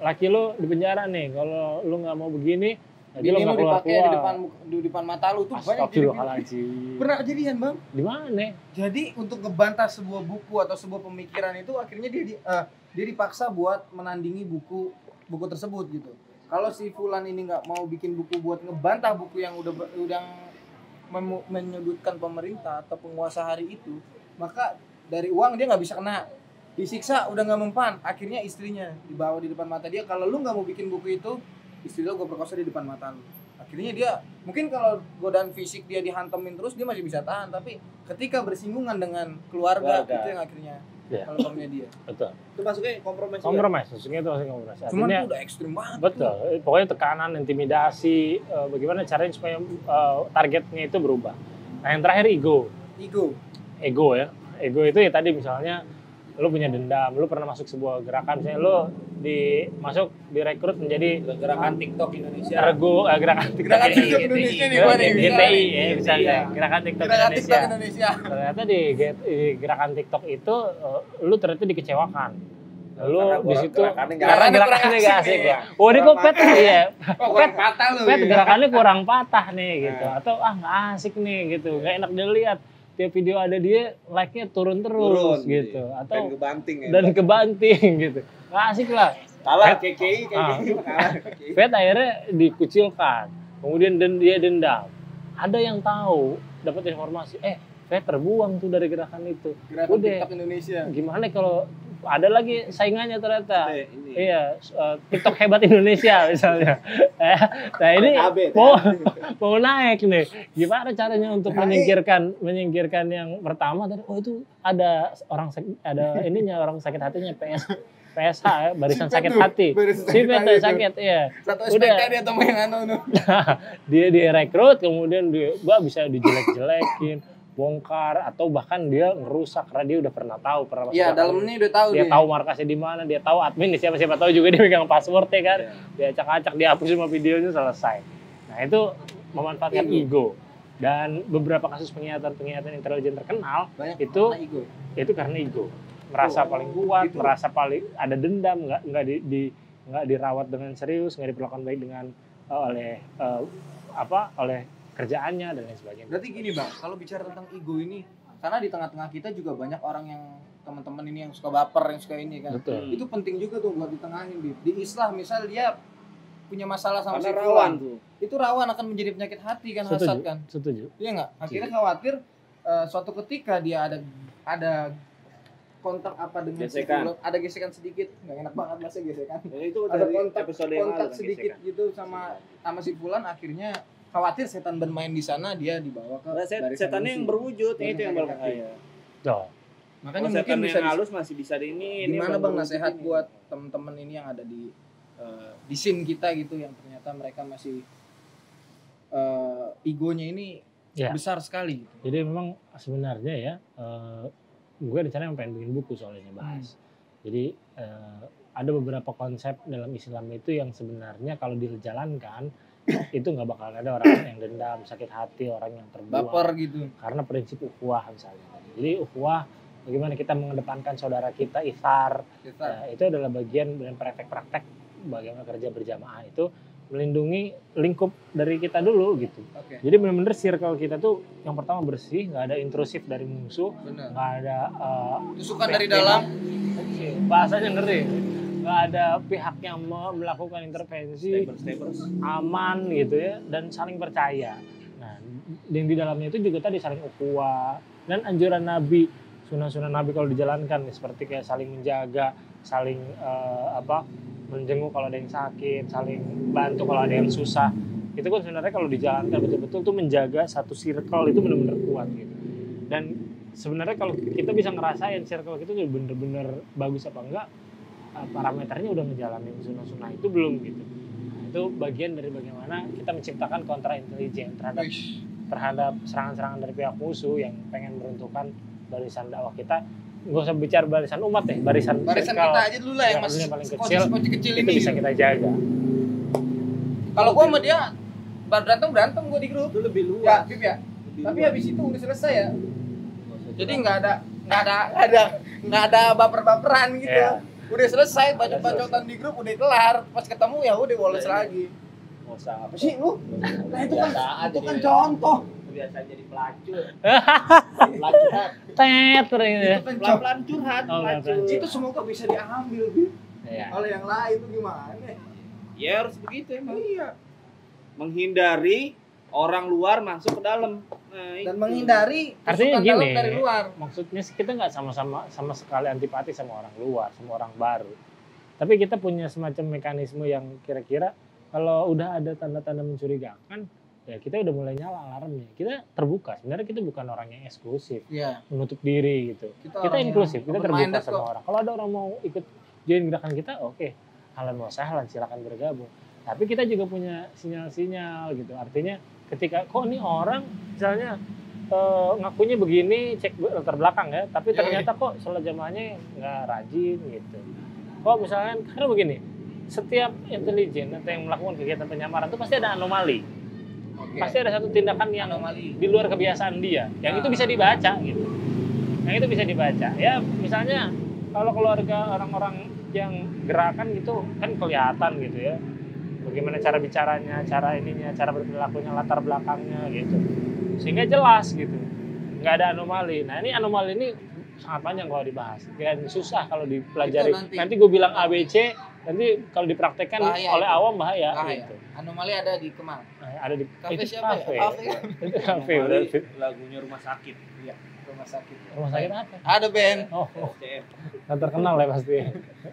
laki lu di penjara nih, kalau lu nggak mau begini, jadi lu Bini nggak lu dipakai di keluar. depan mata lu tuh banyak jadi. Astagfirullahaladzim. Pernah kejadian bang. Di mana? Jadi untuk ngebantah sebuah buku atau sebuah pemikiran itu akhirnya dia dipaksa buat menandingi buku tersebut gitu. Kalau si Fulan ini nggak mau bikin buku buat ngebantah buku yang udah menyudutkan pemerintah atau penguasa hari itu, maka dari uang dia nggak bisa kena. Disiksa udah nggak mempan, akhirnya istrinya dibawa di depan mata dia. Kalau lu nggak mau bikin buku itu, istri lo gue perkosa di depan mata lu. Akhirnya dia mungkin kalau godaan fisik dia dihantemin terus dia masih bisa tahan, tapi ketika bersinggungan dengan keluarga. Itu yang akhirnya problemnya dia. Betul. Itu masuknya kompromis. Kompromis, maksudnya itu masih kompromis. Cuman Artinya, itu udah ekstrim banget. betul. Pokoknya tekanan, intimidasi, bagaimana caranya supaya targetnya itu berubah. Nah yang terakhir ego ya. Ego itu ya tadi misalnya lu punya dendam, lu pernah masuk sebuah gerakan, misalnya lu direkrut menjadi gerakan TikTok Indonesia. gerakan Gerakan TikTok Indonesia nih gua nih. GTI ya misalnya, gerakan TikTok Gerakan Indonesia. TikTok Indonesia. Ternyata di gerakan TikTok itu lu ternyata dikecewakan. Lu di situ gerakannya nggak asik ya. Oh ini kok Pet ya. Kurang patah lu. Pet gerakannya kurang patah nih gitu. Atau nggak asik nih gitu. Nggak enak dilihat. Tiap video ada dia like-nya turun terus gitu. Atau dan kebanting gitu. Nggak asik lah. Kalah KKI kalah. Pet akhirnya dikucilkan. Kemudian dia dendam. Ada yang tahu, dapat informasi, Pet terbuang tuh dari gerakan itu. Gerakan TikTok Indonesia. Gimana kalau ada lagi saingannya ternyata, iya TikTok hebat Indonesia misalnya. Nah ini mau naik nih. Gimana caranya untuk menyingkirkan yang pertama tadi? Oh itu ada orang sakit hatinya PSH ya, barisan sakit hati. Si Pet sakit ya. Satu SPK dia temen yang Dia direkrut kemudian gua bisa dijelek-jelekin, bongkar atau bahkan dia ngerusak karena dia udah pernah masuk. Iya, dalamnya udah tahu dia tahu markasnya di mana, dia tahu admin siapa tahu juga dia pegang passwordnya kan. Dia acak-acak, dia hapus semua videonya, selesai. Nah, itu memanfaatkan ego. Dan beberapa kasus pengkhianatan intelijen terkenal itu karena ego. Merasa paling kuat, merasa paling ada dendam, nggak dirawat dengan serius, nggak diperlakukan baik dengan oleh kerjaannya dan lain sebagainya. Berarti gini bang, kalau bicara tentang ego ini, karena di tengah-tengah kita juga banyak orang yang teman-teman ini yang suka baper, yang suka ini kan. Betul. Itu penting juga tuh buat ditengahin. Di Islam misal dia punya masalah sama si rawan tuh. Itu rawan akan menjadi penyakit hati kan, hasad kan. Setuju. Iya nggak? Akhirnya khawatir suatu ketika dia ada kontak apa dengan gesekan. Ada gesekan sedikit, nggak enak banget bahasa gesekan. Ya, itu ada dari episode yang kontak lalu, sedikit gesekan. gitu sama si Fulan, akhirnya khawatir setan bermain di sana, dia dibawa ke setannya yang berwujud, itu yang berbahaya. Makanya mungkin mungkin bisa yang halus masih bisa ini. Gimana bang nasihat buat teman-teman ini yang ada di scene kita gitu, yang ternyata mereka masih egonya ini besar sekali. Jadi memang sebenarnya ya, gue rencananya pengen bikin buku soal ini bahas. Jadi ada beberapa konsep dalam Islam itu yang sebenarnya kalau dijalankan itu nggak bakal ada orang yang dendam, sakit hati, orang yang terbuang. Baper gitu. Karena prinsip ukhuwah misalnya. Jadi ukhuwah, bagaimana kita mengedepankan saudara kita, ithar. Itu adalah bagian dari praktek bagaimana kerja berjamaah itu melindungi lingkup dari kita dulu gitu. Jadi benar-benar circle kita tuh yang pertama bersih, nggak ada intrusif dari musuh, nggak ada tusukan dari dalam. Bahasanya ngeri. Nggak ada pihak yang melakukan intervensi, aman gitu ya, dan saling percaya. Nah, yang di dalamnya itu juga tadi saling ukhuwah dan anjuran Nabi, sunnah-sunnah Nabi kalau dijalankan seperti kayak saling menjaga, saling menjenguk kalau ada yang sakit, saling bantu kalau ada yang susah. Itu kan sebenarnya kalau dijalankan betul-betul tuh menjaga satu circle itu benar-benar kuat gitu. Dan sebenarnya kalau kita bisa ngerasain circle itu benar-benar bagus apa enggak, parameternya udah ngejalanin sunnah-sunnah itu belum gitu. itu bagian dari bagaimana kita menciptakan kontra intelijen terhadap serangan-serangan dari pihak musuh yang pengen meruntuhkan barisan dakwah kita. Nggak usah bicara barisan umat deh, barisan kita aja dulu lah yang masih paling kecil ini itu bisa kita jaga. Kalau gua sama dia berantem gua di grup. Itu lebih luas. Ya, Bib ya. Tapi habis itu udah selesai ya. Jadi nggak ada baper-baperan gitu. Iya. Udah selesai bacot-bacotan di grup udah kelar. Pas ketemu ya udah bolos lagi. Nggak usah Apa sih lu? Nah itu kan Kebiasaan contoh. Kebiasaan jadi pelacur. Tet gitu ya. Itu kan Pelan-pelan curhat, Oh, pelacur. pelan-pelan. itu semoga bisa diambil, Bib. Iya. Kalau yang lain tuh gimana? Ya harus begitu emang. Iya. Menghindari orang luar masuk ke dalam. Nah, Dan itu. menghindari Artinya tusukan gini, dalam dari luar. maksudnya sih kita nggak sama sekali antipati sama orang luar, sama orang baru. Tapi kita punya semacam mekanisme yang kira-kira kalau udah ada tanda-tanda mencurigakan, ya kita udah mulai nyala alarmnya. Kita terbuka. Sebenarnya kita bukan orang yang eksklusif, Iya. menutup diri gitu. Kita orang yang inklusif, kita terbuka open-minded sama kok. orang. Kalau ada orang mau ikut join gerakan kita, oke, ahlan wa sahlan, silakan bergabung. Tapi kita juga punya sinyal-sinyal gitu. Artinya ketika kok nih orang misalnya ngakunya begini, cek latar belakang ya, tapi ternyata kok sholat jamaahnya nggak rajin gitu. Kok misalnya karena begini, setiap intelijen atau yang melakukan kegiatan penyamaran itu pasti ada anomali. Oke. Pasti ada satu tindakan yang Anomali. di luar kebiasaan dia, yang itu bisa dibaca gitu. Yang itu bisa dibaca. Ya misalnya kalau keluarga orang-orang yang gerakan gitu kan kelihatan gitu ya. Bagaimana cara bicaranya, cara ininya, cara berperilakunya, latar belakangnya gitu. Sehingga jelas gitu. Nggak ada anomali. Nah, ini anomali ini sangat panjang kalau dibahas. Dan susah kalau dipelajari. Itu Nanti gue bilang ABC, nanti kalau dipraktekkan Bahaya oleh itu. awam bahaya Bahaya. gitu. Anomali ada di Kemang. Nah, ada di Kafe itu siapa kafe. ya? Kafe. Itu kafe Yang udah kali lagunya rumah sakit. Iya, rumah sakit. rumah sakit apa? Ada band. Oh, SCF. nggak terkenal ya pasti.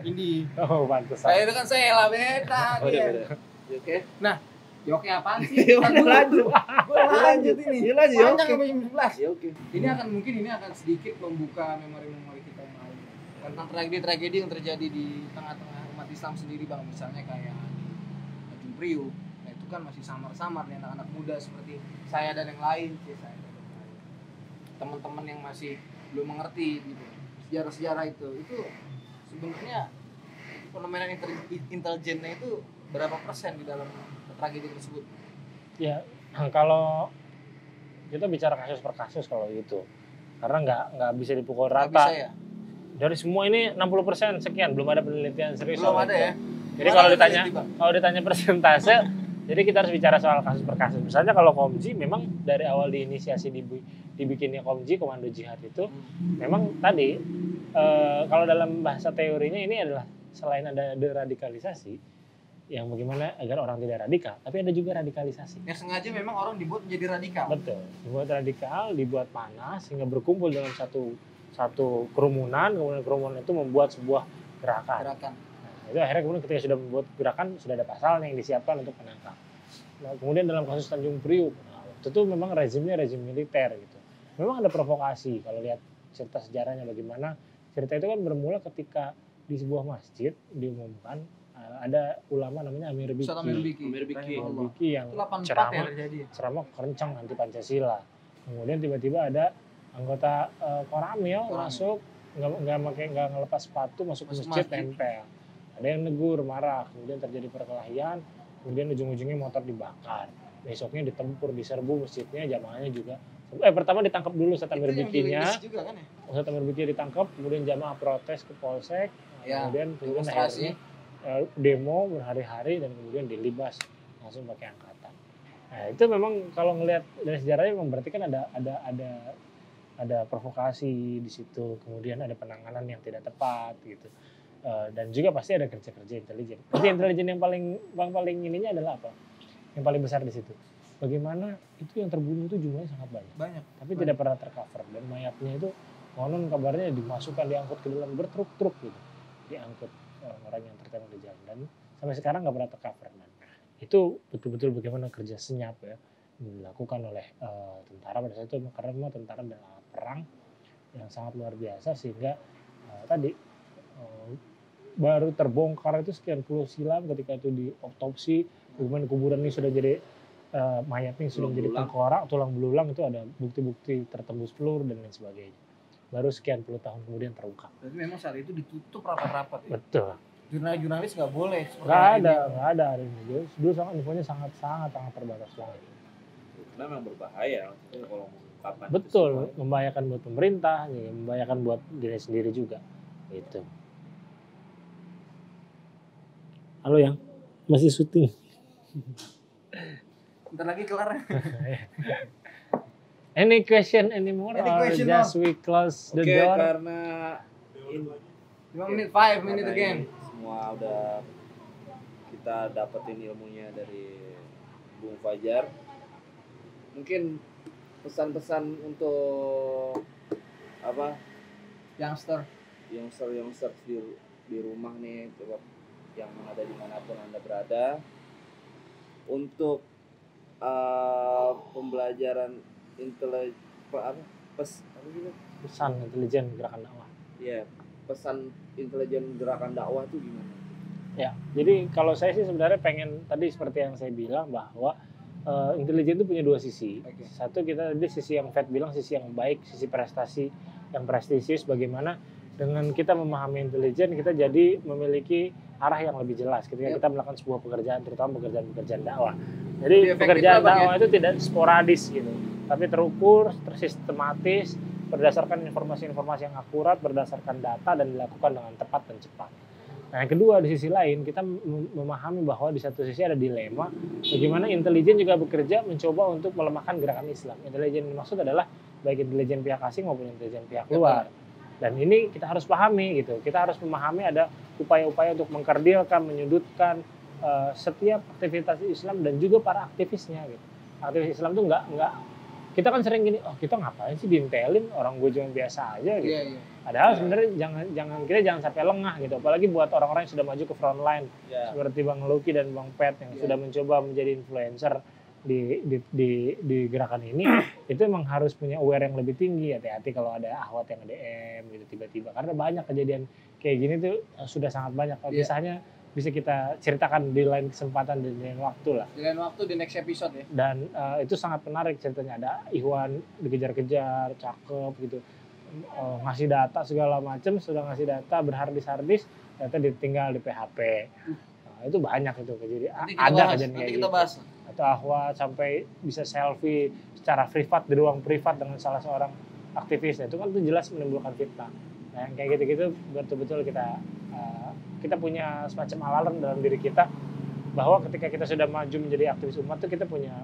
Ini. Oh, pantesan. Saya itu kan saya lah beda. Oh, dia. beda. Oke. Nah, Yoke apaan sih? Lanjut. Gue lanjut ini. Iya, lanjut, Panjang Yoke. sampai jam 11. Ya oke. Ini akan sedikit membuka memori-memori kita yang lain tentang tragedi-tragedi yang terjadi di tengah-tengah umat Islam sendiri, Bang. Misalnya kayak di Tanjung Priok. Nah, itu kan masih samar-samar nih anak-anak muda seperti saya dan yang lain, teman-teman yang masih belum mengerti gitu sejarah-sejarah itu sebenarnya fenomena intelijennya itu berapa persen di dalam tragedi tersebut? Ya, kalau kita bicara kasus per kasus kalau gitu. Karena nggak bisa dipukul Nggak rata. bisa ya? Dari semua ini 60% sekian, belum ada penelitian serius. Belum soal ada itu. ya? Jadi kalau ditanya persentase, jadi kita harus bicara soal kasus per kasus. Misalnya kalau Komji memang dari awal diinisiasi dibikinnya Komji, Komando Jihad itu, memang tadi kalau dalam bahasa teorinya ini adalah selain ada deradikalisasi, yang bagaimana agar orang tidak radikal, tapi ada juga radikalisasi. Yang sengaja memang orang dibuat menjadi radikal. Betul, dibuat radikal, dibuat panas, sehingga berkumpul dalam satu kerumunan, kemudian kerumunan itu membuat sebuah gerakan. Nah, itu akhirnya kemudian ketika sudah membuat gerakan, sudah ada pasalnya yang disiapkan untuk penangkap. Nah, kemudian dalam kasus Tanjung Priok, waktu itu memang rezimnya rezim militer gitu. Memang ada provokasi, kalau lihat cerita sejarahnya bagaimana, cerita itu kan bermula ketika di sebuah masjid diumumkan ada ulama namanya Amir Biki. Amir Biki yang Itu 84 ya ceramah terjadi. kencang anti Pancasila. Kemudian tiba-tiba ada anggota Koramil masuk nggak ngelepas sepatu masuk ke masjid tempel. Ada yang negur, marah, kemudian terjadi perkelahian, kemudian ujung-ujungnya motor dibakar. Besoknya ditempur, diserbu masjidnya, jamaahnya juga. Pertama ditangkap dulu Ustadz Amir Bikinya. Kan ya? Ustadz Amir Biki ditangkap, kemudian jamaah protes ke polsek, kemudian akhirnya demo berhari-hari dan kemudian dilibas langsung pakai angkatan. Nah itu memang kalau ngelihat dari sejarahnya memang berarti kan ada provokasi di situ, kemudian ada penanganan yang tidak tepat gitu, dan juga pasti ada kerja-kerja intelijen. Kerja intelijen yang paling ininya adalah apa? Yang paling besar di situ. Bagaimana itu yang terbunuh itu jumlahnya sangat banyak. Tapi tidak pernah tercover dan mayatnya itu konon kabarnya dimasukkan diangkut ke dalam bertruk-truk gitu, diangkut orang-orang yang tertembak di jalan dan sampai sekarang nggak pernah tercover. Nah, itu betul-betul bagaimana kerja senyap ya dilakukan oleh tentara pada saat itu karena memang tentara adalah alat perang yang sangat luar biasa sehingga tadi baru terbongkar itu sekian puluh silam ketika itu diotopsi Bagaimana kuburan ini sudah jadi mayat ini sudah menjadi tengkorak, tulang belulang, itu ada bukti-bukti tertembus peluru dan lain sebagainya. Baru sekian puluh tahun kemudian terungkap. Berarti memang saat itu ditutup rapat-rapat ya? Betul. Jurnalis nggak boleh. Nggak ada hari ini. Dulu infonya sangat terbatas banget. Karena memang berbahaya kalau mengungkapkan. Betul, membahayakan buat pemerintah, membahayakan buat diri sendiri juga. Gitu. Halo yang masih syuting. Bentar lagi kelar. Any question anymore? Just we close the door? Karena 5 menit, 5 minutes again. Semua udah kita dapetin ilmunya dari Bung Fajar. Mungkin pesan-pesan untuk apa? Youngster di rumah nih, coba yang ada dimanapun Anda berada, untuk pembelajaran pesan intelijen gerakan dakwah. Iya, pesan intelijen gerakan dakwah itu gimana? Ya, jadi kalau saya sih sebenarnya pengen tadi seperti yang saya bilang bahwa intelijen itu punya dua sisi. Okay. Satu kita tadi sisi yang Fed bilang sisi yang baik, sisi prestasi yang prestisius, bagaimana dengan kita memahami intelijen kita jadi memiliki arah yang lebih jelas ketika kita melakukan sebuah pekerjaan, terutama pekerjaan dakwah. Jadi pekerjaan dakwah itu tidak sporadis gitu, tapi terukur, tersistematis, berdasarkan informasi-informasi yang akurat, berdasarkan data dan dilakukan dengan tepat dan cepat. Nah, yang kedua di sisi lain kita memahami bahwa di satu sisi ada dilema bagaimana intelijen juga bekerja mencoba untuk melemahkan gerakan Islam. Intelijen dimaksud adalah baik intelijen pihak asing maupun intelijen pihak luar. Dan ini kita harus pahami gitu. Kita harus memahami ada upaya-upaya untuk mengkerdilkan, menyudutkan setiap aktivitas Islam dan juga para aktivisnya gitu. Aktivis Islam tuh nggak kita kan sering gini, oh kita ngapain sih diintelin, orang gue cuma biasa aja gitu. Yeah. Padahal sebenarnya jangan sampai lengah gitu. Apalagi buat orang-orang yang sudah maju ke front line seperti Bang Luki dan Bang Pet yang sudah mencoba menjadi influencer di gerakan ini, itu emang harus punya aware yang lebih tinggi. Hati-hati kalau ada ahwat yang DM gitu tiba-tiba, karena banyak kejadian kayak gini tuh sudah sangat banyak. Kisahnya bisa kita ceritakan di lain kesempatan dan di lain waktu lah. Di lain waktu, di next episode ya. Dan itu sangat menarik ceritanya. Ada Ikhwan dikejar-kejar, cakep gitu, ngasih data segala macam, sudah ngasih data berhardis-hardis, ternyata ditinggal di PHP. Nah, itu banyak itu kejadian. Ada kejadian kayak gitu. Atau Ahwat sampai bisa selfie secara privat di ruang privat dengan salah seorang aktivis. Nah, itu kan tuh jelas menimbulkan fitnah. Nah, yang kayak gitu-gitu betul-betul kita punya semacam alarm dalam diri kita bahwa ketika kita sudah maju menjadi aktivis umat tuh kita punya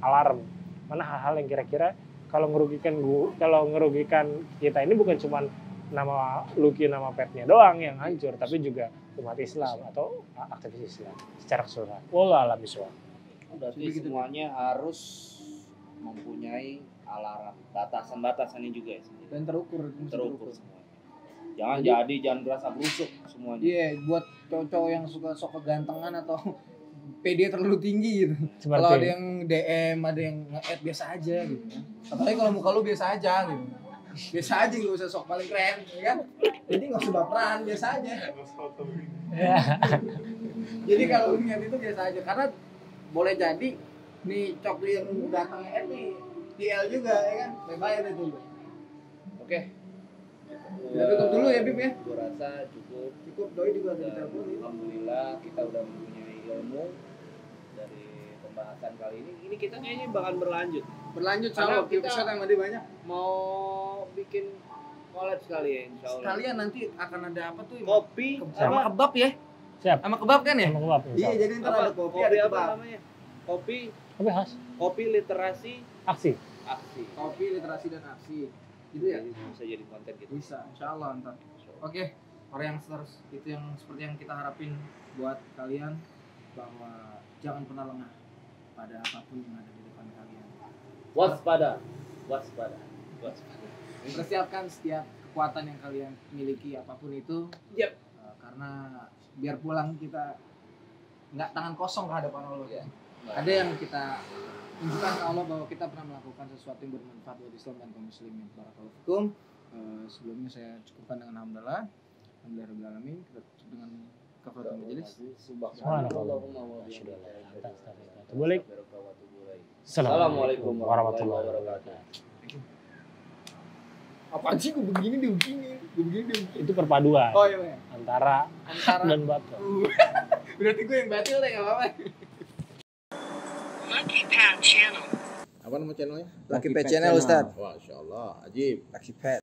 alarm mana hal-hal yang kira-kira kalau ngerugikan kita ini bukan cuma nama Luki, nama Petnya doang yang hancur, tapi juga umat Islam atau aktivis Islam secara keseluruhan. Wallahu a'lam bishawab. Berarti semuanya harus mempunyai alarm, batasan-batasannya juga ya. Dan terukur semuanya. Jangan berasa busuk semuanya. Iya, buat cowok-cowok yang suka sok kegantengan atau PD terlalu tinggi gitu. Kalau ada yang DM, ada yang nge-add biasa aja gitu. Apalagi kalau muka lu biasa aja gitu. Biasa aja, nggak usah sok paling keren, ya kan? Jadi nggak usah baperan, biasa aja. Jadi kalau niat itu biasa aja, karena boleh jadi nih cok yang datang nge-add nih TL juga, ya kan? Bayar itu. Oke. Udah tutup dulu ya Bib ya? Gue rasa cukup. Doi juga udah ditelepon. Alhamdulillah kita udah mempunyai ilmu dari pembahasan kali ini. Ini kita kayaknya bakal berlanjut kalau kita episode yang lebih banyak. Mau bikin collab sekali ya insya Allah. Sekalian nanti akan ada apa tuh? Kopi sama kebab ya? Siap. Sama kebab kan ya? Sama kebab. Iya, jadi ntar ada kopi ada apa kebab. namanya? Kopi khas. Kopi literasi aksi. Kopi literasi dan aksi. Gitu ya? Bisa jadi konten gitu. Bisa, insyaallah ntar. Oke, orang yang itu yang seperti yang kita harapin buat kalian, bahwa jangan pernah lengah pada apapun yang ada di depan kalian. Waspada. Persiapkan setiap kekuatan yang kalian miliki apapun itu. Yep. Karena biar pulang kita nggak tangan kosong ke hadapan Allah. Yeah. Ada yang kita tunjukkan ke Allah bahwa kita pernah melakukan sesuatu yang bermanfaat buat Islam dan kaum muslimin. Barakallahu fikum. Sebelumnya saya cukupkan dengan alhamdulillah. Alhamdulillahirabbil alamin. Kita tutup dengan Kafaratul majelis. Subhanallahumma wa bihamdika. Boleh. Assalamualaikum warahmatullahi wabarakatuh. Apaan sih gue begini dia begini. Itu perpaduan Oh iya. antara hak dan batil. Berarti gue yang batil deh, enggak apa-apa. Lucky Pat Channel. Apa nama channelnya? Lucky Pet Channel, Ustaz. Masya Allah, ajib. Lucky Pet.